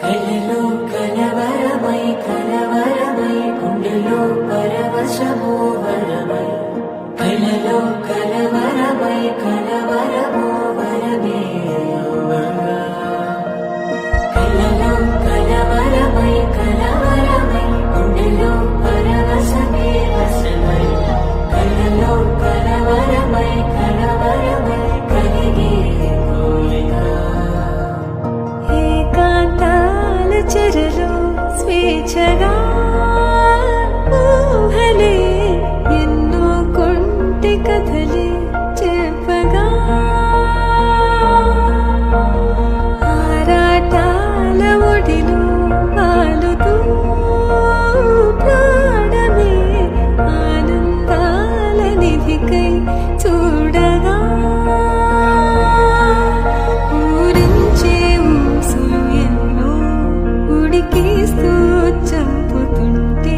కలలో కలవరమై కలవరమై గుండెలో పరవశమో వరమై కలలో కలవరమై కలవరమో వరమే యువగా కలలో కలవరమై కలవరమై గుండెలో పరవశమే వశమై కలలో కలవరమై కలవరమై కలిగే కోరిక ఏకాంతాల చెరలో స్వేచ్ఛగా ఊహలే ఎన్నో కొంటె కథలే చెప్పగా ఆరాటాల ఒడిలో ఆలుతూ ప్రాణమే ఆనందాల నిధికై చూడగా ఊరించే ఊసులు ఎన్నో ఉడికేస్తూ చంపుతుంటే